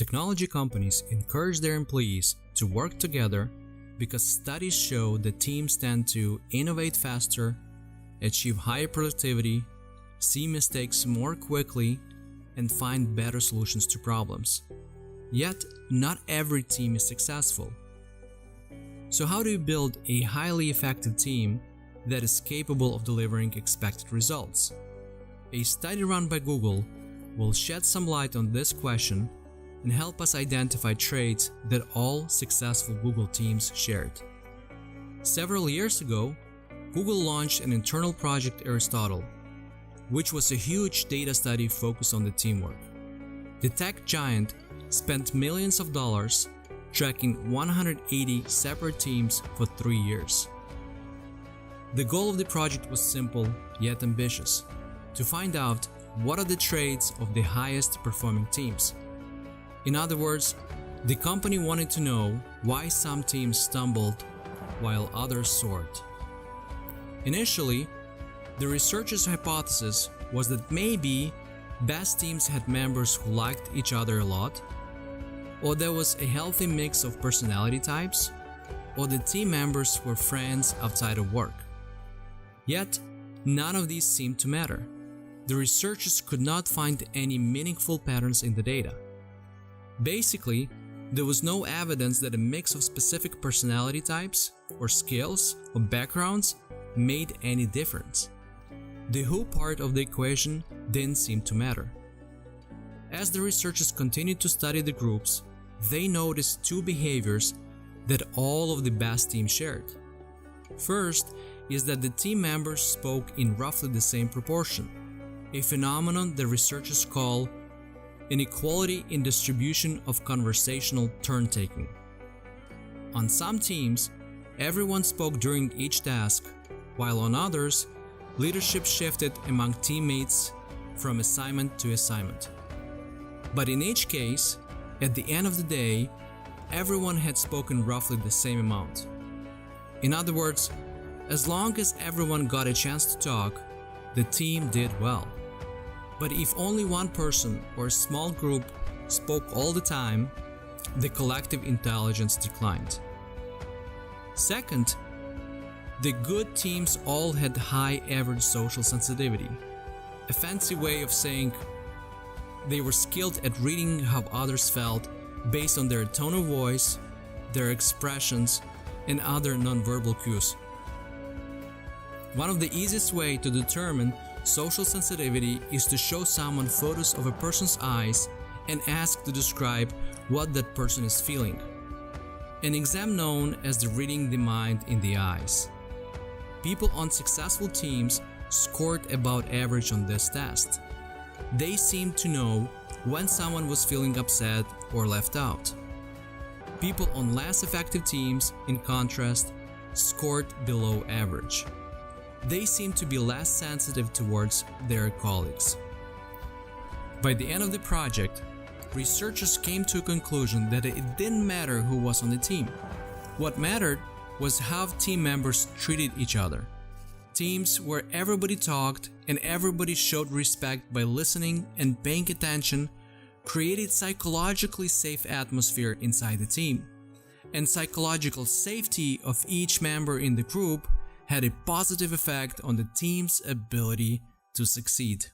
Technology companies encourage their employees to work together because studies show that teams tend to innovate faster, achieve higher productivity, see mistakes more quickly, and find better solutions to problems. Yet, not every team is successful. So how do you build a highly effective team that is capable of delivering expected results? A study run by Google will shed some light on this question and help us identify traits that all successful Google teams shared. Several years ago, Google launched an internal project Aristotle, which was a huge data study focused on the teamwork. The tech giant spent millions of dollars tracking 180 separate teams for 3 years. The goal of the project was simple yet ambitious: to find out what are the traits of the highest performing teams. In other words, the company wanted to know why some teams stumbled while others soared. Initially, the researchers' hypothesis was that maybe best teams had members who liked each other a lot, or there was a healthy mix of personality types, or the team members were friends outside of work. Yet, none of these seemed to matter. The researchers could not find any meaningful patterns in the data. Basically, there was no evidence that a mix of specific personality types, or skills, or backgrounds made any difference. The who part of the equation didn't seem to matter. As the researchers continued to study the groups, they noticed two behaviors that all of the best teams shared. First is that the team members spoke in roughly the same proportion, a phenomenon that researchers call inequality in distribution of conversational turn-taking. On some teams, everyone spoke during each task, while on others, leadership shifted among teammates from assignment to assignment. But in each case, at the end of the day, everyone had spoken roughly the same amount. In other words, as long as everyone got a chance to talk, the team did well. But if only one person or a small group spoke all the time, the collective intelligence declined. Second, the good teams all had high average social sensitivity, a fancy way of saying they were skilled at reading how others felt based on their tone of voice, their expressions, and other nonverbal cues. One of the easiest ways to determine social sensitivity is to show someone photos of a person's eyes and ask to describe what that person is feeling. An exam known as the reading the mind in the eyes. People on successful teams scored about average on this test. They seemed to know when someone was feeling upset or left out. People on less effective teams, in contrast, scored below average. They seemed to be less sensitive towards their colleagues. By the end of the project, researchers came to a conclusion that it didn't matter who was on the team. What mattered was how team members treated each other. Teams where everybody talked and everybody showed respect by listening and paying attention created psychologically safe atmosphere inside the team. And psychological safety of each member in the group had a positive effect on the team's ability to succeed.